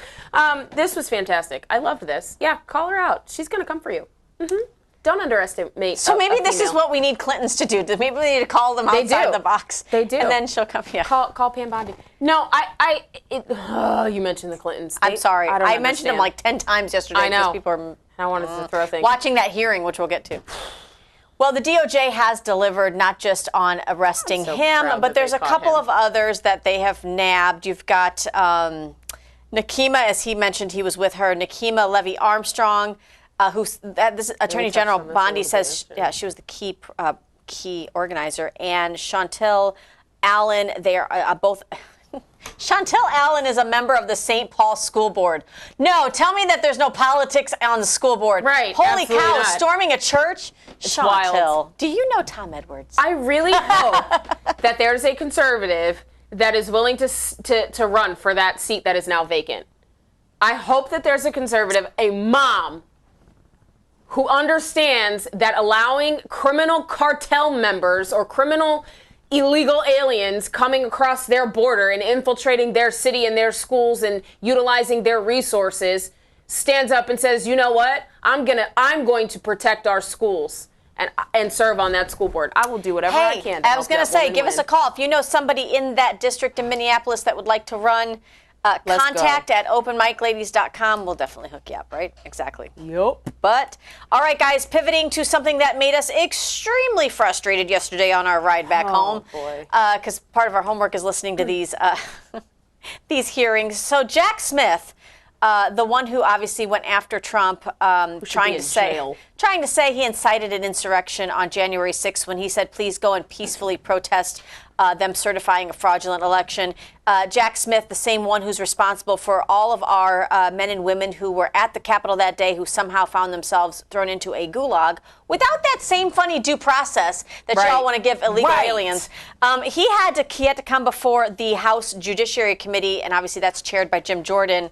This was fantastic. I loved this. Yeah, call her out. She's going to come for you. Don't underestimate. So maybe this is what we need Clintons to do. Maybe we need to call them outside the box. They do. And then she'll come. Yeah. Call Pam Bondi. No, you mentioned the Clintons. I'm sorry. I mentioned them like 10 times yesterday. I know. People are I wanted to throw things. Watching that hearing, which we'll get to. Well, the DOJ has delivered not just on arresting him, but there's a couple of others that they have nabbed. You've got Nakima, as he mentioned, he was with her. Nakima Levy Armstrong, this Attorney General Bondi says, she was the key organizer, and Chantel Allen. They are both. Chantel Allen is a member of the St. Paul School Board. No, tell me that there's no politics on the school board. Right. Holy cow, not. Storming a church? It's Chantel. wild. Do you know Tom Edwards? I really hope that there's a conservative that is willing to run for that seat that is now vacant. I hope that there's a conservative, a mom, who understands that allowing criminal cartel members or criminal illegal aliens coming across their border and infiltrating their city and their schools and utilizing their resources stands up and says, you know what? I'm going to protect our schools and serve on that school board. I will do whatever I can. I was going to say, give us a call. If you know somebody in that district in Minneapolis that would like to run, contact at openmicladies.com. We'll definitely hook you up, right? Exactly. Yep. But, all right, guys, pivoting to something that made us extremely frustrated yesterday on our ride back home. Because part of our homework is listening to these these hearings. So Jack Smith, the one who obviously went after Trump, trying trying to say he incited an insurrection on January 6th when he said, please go and peacefully protest them certifying a fraudulent election. Jack Smith, the same one who's responsible for all of our men and women who were at the Capitol that day who somehow found themselves thrown into a gulag without that same funny due process that y'all want to give illegal aliens. He had to come before the House Judiciary Committee, and obviously that's chaired by Jim Jordan.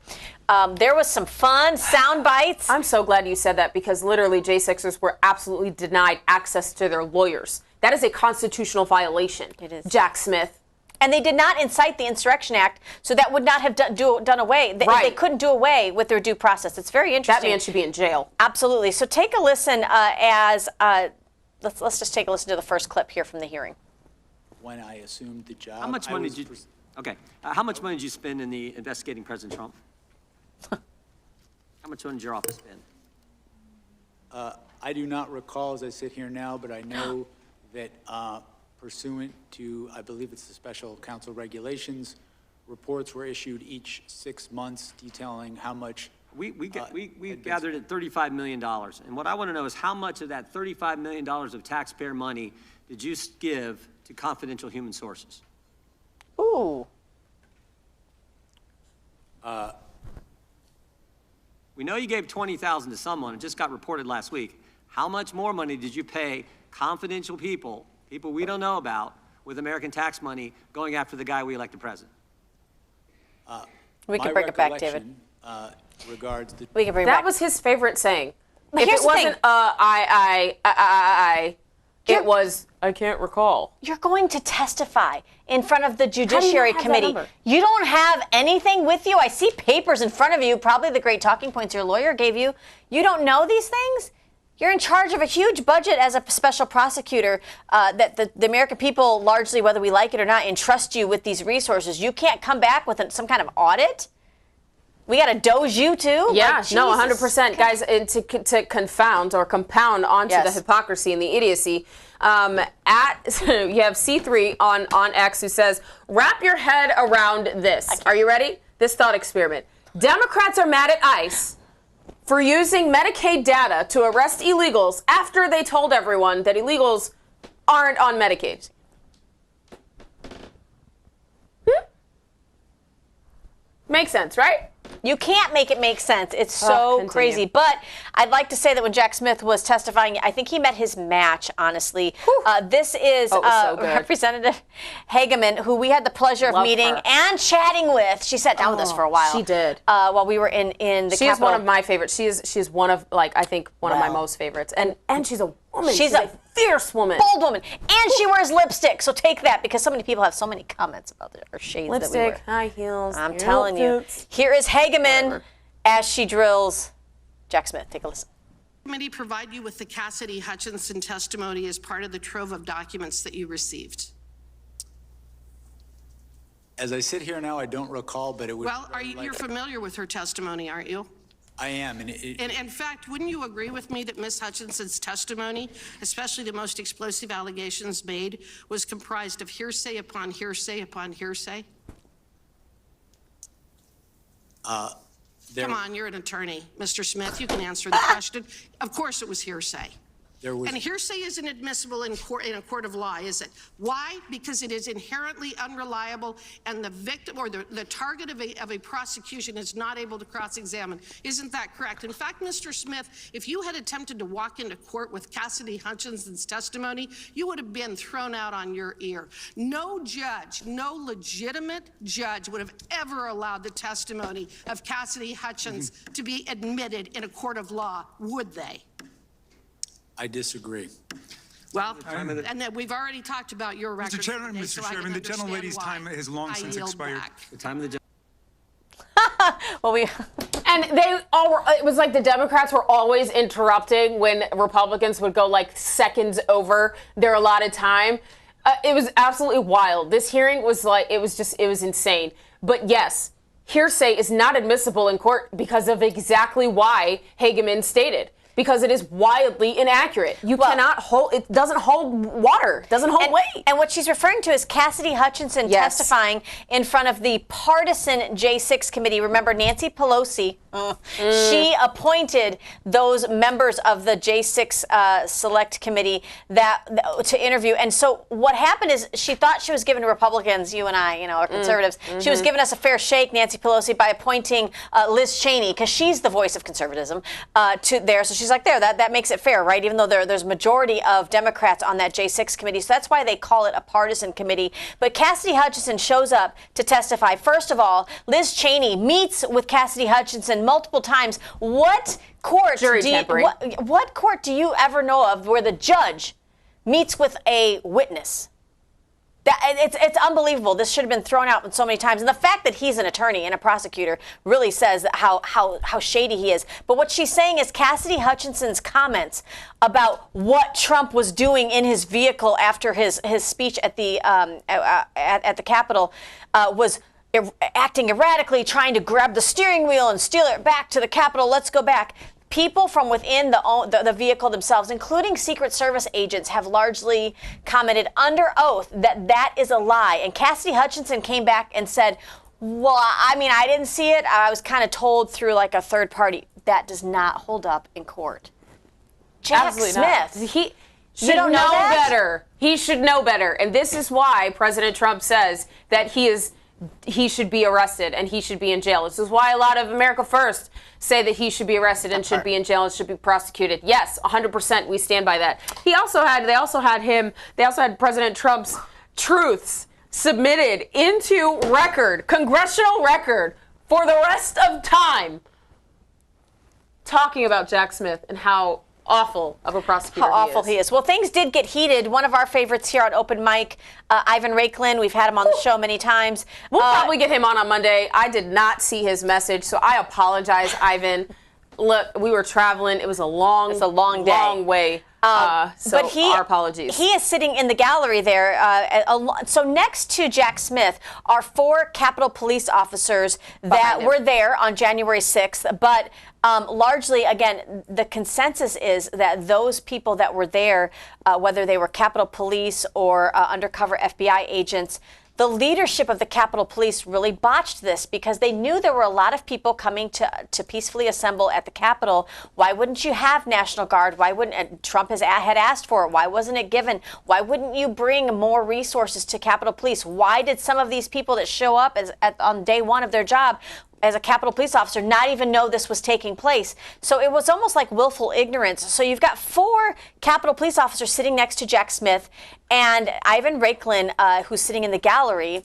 There was some fun sound bites. I'm so glad you said that because literally J6ers were absolutely denied access to their lawyers. That is a constitutional violation. It is. Jack Smith. And they did not incite the Insurrection Act, so that would not have done away. They couldn't do away with their due process. It's very interesting. That man should be in jail. Absolutely. So take a listen let's just take a listen to the first clip here from the hearing. When I assumed the job, how much money did you? Okay, how much money did you spend in the investigating President Trump? How much money did your office spend? I do not recall as I sit here now, but I know that pursuant to, I believe it's the special counsel regulations, reports were issued each 6 months detailing how much. We gathered at $35 million. And what I want to know is how much of that $35 million of taxpayer money did you give to confidential human sources? Ooh. We know you gave $20,000 to someone. It just got reported last week. How much more money did you pay confidential people we don't know about, with American tax money going after the guy we elected president? We can bring it back, David. Regards the we can bring it that back. was his favorite saying. But if here's it the wasn't thing. it was I can't recall. You're going to testify in front of the How do you Judiciary not have that Committee. number? You don't have anything with you. I see papers in front of you, probably the great talking points your lawyer gave you. You don't know these things? You're in charge of a huge budget as a special prosecutor that the American people, largely, whether we like it or not, entrust you with these resources. You can't come back with some kind of audit? We got to doge you, too? Yeah, Like, no, Jesus. 100%. Guys, and to confound or compound onto the hypocrisy and the idiocy, you have C3 on X who says, wrap your head around this. Are you ready? This thought experiment. Democrats are mad at ICE for using Medicaid data to arrest illegals after they told everyone that illegals aren't on Medicaid. Makes sense, right? You can't make it make sense. It's so crazy. But I'd like to say that when Jack Smith was testifying, I think he met his match, honestly. This is Representative Hageman, who we had the pleasure of meeting and chatting with. She sat down with us for a while. She did. While we were in the She is Capitol. one of my favorites. She is one of, I think, one of my most favorites. And she's a woman. She's a fierce woman. Bold woman. And she wears lipstick. So take that, because so many people have so many comments about her shades that we wear. Lipstick, high heels. I'm telling you. Here is Hageman as she drills Jack Smith. Take a listen. Committee provide you with the Cassidy Hutchinson testimony as part of the trove of documents that you received? As I sit here now, I don't recall, but it was. Well, you're familiar with her testimony, aren't you? I am. And in fact, wouldn't you agree with me that Ms. Hutchinson's testimony, especially the most explosive allegations made, was comprised of hearsay upon hearsay upon hearsay? Come on, you're an attorney, Mr. Smith. You can answer the question. Of course it was hearsay. And hearsay isn't admissible in a court of law, is it? Why? Because it is inherently unreliable, and the victim or the target of a prosecution is not able to cross-examine. Isn't that correct? In fact, Mr. Smith, if you had attempted to walk into court with Cassidy Hutchinson's testimony, you would have been thrown out on your ear. No judge, no legitimate judge would have ever allowed the testimony of Cassidy Hutchins to be admitted in a court of law, would they? I disagree. Well, and then we've already talked about your record. Mr. Chairman, Mr. Chairman, the gentlelady's time has long since expired. The time of the and they all were, it was like the Democrats were always interrupting when Republicans would go seconds over their allotted time. It was absolutely wild. This hearing was it was insane. But yes, hearsay is not admissible in court because of exactly why Hageman stated. because it is wildly inaccurate. You cannot hold, it doesn't hold water, doesn't hold weight. And what she's referring to is Cassidy Hutchinson testifying in front of the partisan J6 committee. Remember, Nancy Pelosi, she appointed those members of the J6 select committee to interview. And so what happened is she thought she was giving Republicans, you and I, or conservatives, she was giving us a fair shake, Nancy Pelosi, by appointing Liz Cheney, because she's the voice of conservatism, to there. So she's like, that makes it fair, right? Even though there's majority of Democrats on that J6 committee. So that's why they call it a partisan committee. But Cassidy Hutchinson shows up to testify. First of all, Liz Cheney meets with Cassidy Hutchinson multiple times. What court what court do you ever know of where the judge meets with a witness? It's unbelievable. This should have been thrown out so many times. And the fact that he's an attorney and a prosecutor really says how shady he is. But what she's saying is Cassidy Hutchinson's comments about what Trump was doing in his vehicle after his speech at the Capitol was acting erratically, trying to grab the steering wheel and steal it back to the Capitol. Let's go back. People from within the vehicle themselves, including Secret Service agents, have largely commented under oath that is a lie. And Cassidy Hutchinson came back and said, well, I mean, I didn't see it. I was kind of told through like a third party. That does not hold up in court. Jack Smith. He should know better. He should know better. And this is why President Trump says that he should be arrested and he should be in jail. This is why a lot of America First say that he should be arrested and should be in jail and should be prosecuted. Yes, 100%, we stand by that. They also had President Trump's truths submitted into congressional record for the rest of time, talking about Jack Smith and how awful of a prosecutor he is. Well, things did get heated. One of our favorites here on Open Mic, Ivan Raiklin. We've had him on the show many times. We'll probably get him on Monday. I did not see his message, so I apologize, Ivan. Look, we were traveling. It was a long day. Long way. So our apologies. He is sitting in the gallery there. So next to Jack Smith are 4 Capitol Police officers that were there on January 6th. But largely, again, the consensus is that those people that were there, whether they were Capitol Police or undercover FBI agents, the leadership of the Capitol Police really botched this because they knew there were a lot of people coming to peacefully assemble at the Capitol. Why wouldn't you have National Guard? Why wouldn't Trump had asked for it? Why wasn't it given? Why wouldn't you bring more resources to Capitol Police? Why did some of these people that show up on day one of their job as a Capitol Police officer not even know this was taking place? So it was almost like willful ignorance. So you've got 4 Capitol Police officers sitting next to Jack Smith, and Ivan Raiklin, who's sitting in the gallery,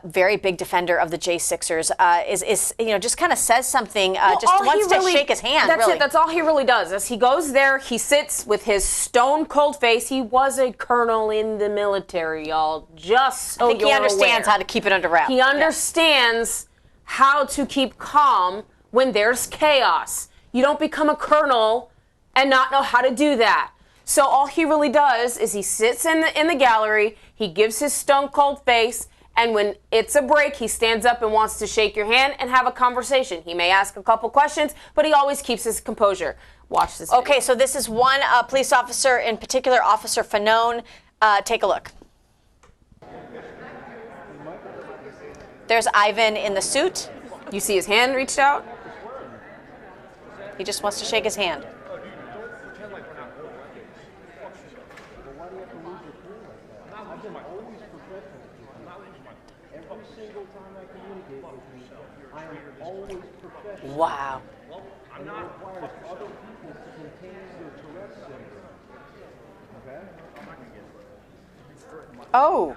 very big defender of the J6ers, is just kind of says something, just wants to shake his hand. That's really. it. That's all he really does. As he goes there, he sits with his stone cold face. He was a colonel in the military, y'all. Just so I think he understands how to keep it under wraps. He understands how to keep calm when there's chaos. You don't become a colonel and not know how to do that. So all he really does is he sits in the gallery, he gives his stone cold face, and when it's a break, he stands up and wants to shake your hand and have a conversation. He may ask a couple questions, but he always keeps his composure. Watch this video. Okay, so this is one police officer in particular, Officer Fanone. Take a look. There's Ivan in the suit. You see his hand reached out? He just wants to shake his hand. Wow. Oh.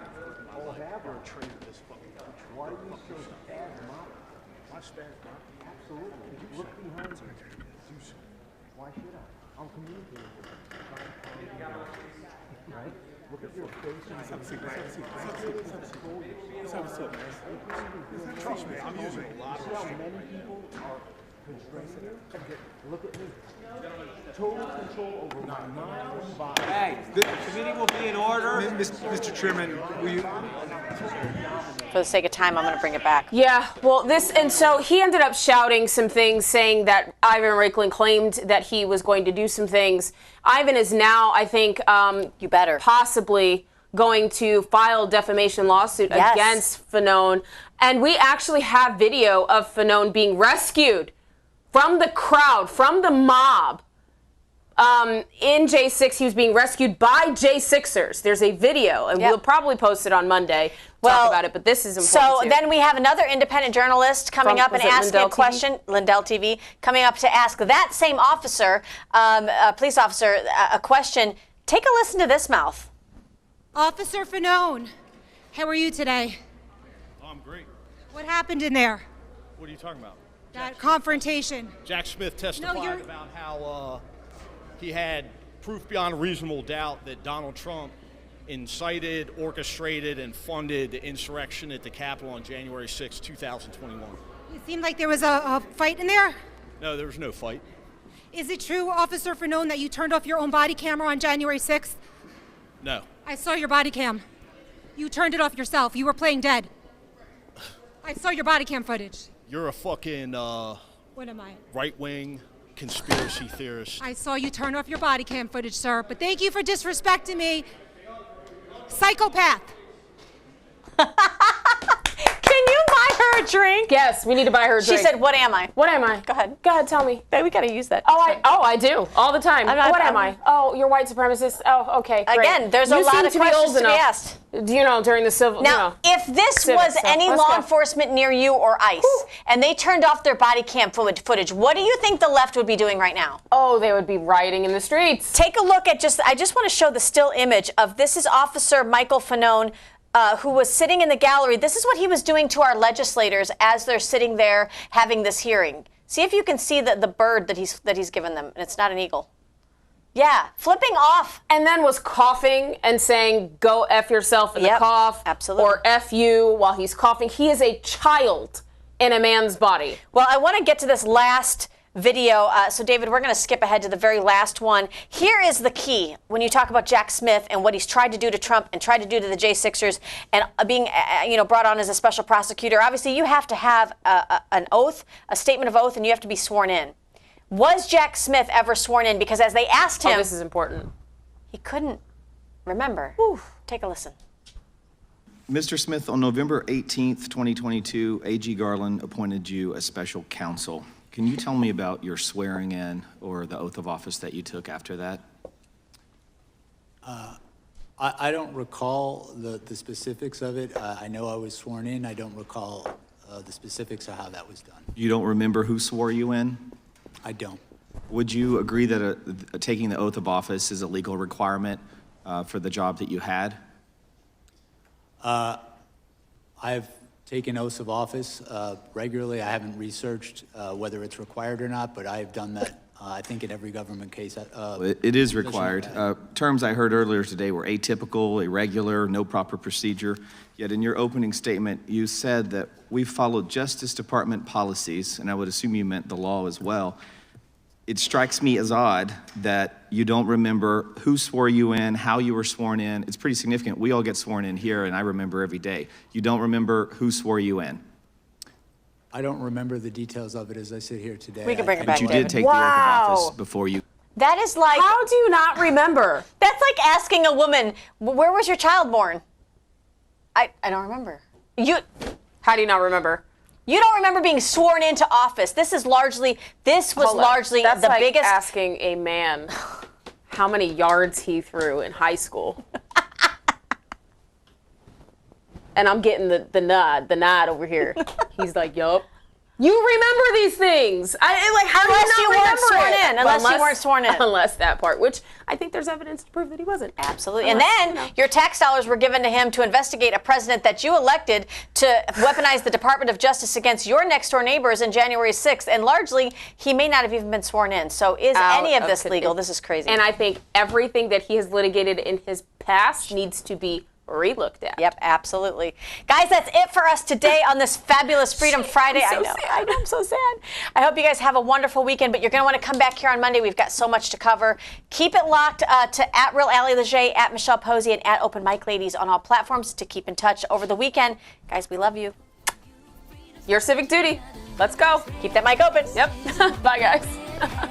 Why should I? I'm communicating. Right? Look at your face. Let's have a seat. Trust me, I'm using a lot of. See how many people are Look at me. Total control over my mind, body. Hey, the committee will be in order. Mr. Chairman, will you? For the sake of time, I'm going to bring it back. Yeah, well, and so he ended up shouting some things, saying that Ivan Raiklin claimed that he was going to do some things. Ivan is now, I think, you better, possibly going to file a defamation lawsuit against Fanone. And we actually have video of Fanone being rescued from the crowd, from the mob. In J6, he was being rescued by J6ers. There's a video, and we'll probably post it on Monday. Talk about it, but this is important So too. then we have another independent journalist coming up and asking a question, Lindell TV, coming up to ask that same officer, police officer, a question. Take a listen to this mouth. Officer Fanone, how are you today? Oh, I'm great. What happened in there? What are you talking about? That confrontation. Jack Smith testified about how he had proof beyond a reasonable doubt that Donald Trump incited, orchestrated, and funded the insurrection at the Capitol on January 6, 2021. It seemed like there was a fight in there. No, there was no fight. Is it true, Officer Fanone, that you turned off your own body camera on January 6th? No. I saw your body cam. You turned it off yourself. You were playing dead. I saw your body cam footage. You're a fucking What am I? right-wing conspiracy theorist. I saw you turn off your body cam footage, sir, but thank you for disrespecting me. Psychopath. Can you buy her a drink? Yes, we need to buy her a drink. She said, what am I? What am I? Go ahead. Go ahead, tell me. We got to use that. I do, all the time. What am I? Oh, you're white supremacist. Oh, okay, great. Again, there's a lot of questions to be asked. You know, during the civil. Now, if this was any law enforcement near you or ICE, and they turned off their body cam footage, what do you think the left would be doing right now? Oh, they would be rioting in the streets. Take a look at I just want to show the still image of this is Officer Michael Fanone, who was sitting in the gallery. This is what he was doing to our legislators as they're sitting there having this hearing. See if you can see the bird that he's given them, and it's not an eagle. Yeah, flipping off. And then was coughing and saying, go F yourself in the cough. Absolutely. Or F you while he's coughing. He is a child in a man's body. Well, I want to get to this last video. So, David, we're going to skip ahead to the very last one. Here is the key when you talk about Jack Smith and what he's tried to do to Trump and tried to do to the J6ers and being, brought on as a special prosecutor. Obviously, you have to have an oath, a statement of oath, and you have to be sworn in. Was Jack Smith ever sworn in? Because as they asked him, this is important. He couldn't remember. Take a listen. Mr. Smith, on November 18th, 2022, A.G. Garland appointed you as special counsel. Can you tell me about your swearing in or the oath of office that you took after that? I don't recall the specifics of it. I know I was sworn in. I don't recall the specifics of how that was done. You don't remember who swore you in? I don't. Would you agree that taking the oath of office is a legal requirement for the job that you had? I've taken oaths of office regularly. I haven't researched whether it's required or not, but I've done that, I think, in every government case. It is required. Terms I heard earlier today were atypical, irregular, no proper procedure. Yet in your opening statement, you said that we followed Justice Department policies, and I would assume you meant the law as well. It strikes me as odd that you don't remember who swore you in, how you were sworn in. It's pretty significant. We all get sworn in here, and I remember every day. You don't remember who swore you in. I don't remember the details of it as I sit here today. We can bring it back. But you did take the oath of office before you. That is like. How do you not remember? That's like asking a woman, where was your child born? I don't remember. How do you not remember? You don't remember being sworn into office. This was largely That's the like biggest. Asking a man how many yards he threw in high school. And I'm getting the nod over here. He's like, yup. You remember these things. How unless do you not remember sworn it? in. Unless you weren't sworn in. Unless that part, which I think there's evidence to prove that he wasn't. Absolutely. And then your tax dollars were given to him to investigate a president that you elected to weaponize the Department of Justice against your next door neighbors in January 6th. And largely, he may not have even been sworn in. So is any of this legal? This is crazy. And I think everything that he has litigated in his past needs to be relooked at. Yep, absolutely. Guys, that's it for us today on this fabulous Freedom Friday. I'm so I know, I'm so sad. I hope you guys have a wonderful weekend, but you're going to want to come back here on Monday. We've got so much to cover. Keep it locked to @RealAllieLeger, @Michelle Posey, and @Open Mic Ladies on all platforms to keep in touch over the weekend. Guys, we love you. Your civic duty. Let's go. Keep that mic open. Yep. Bye, guys.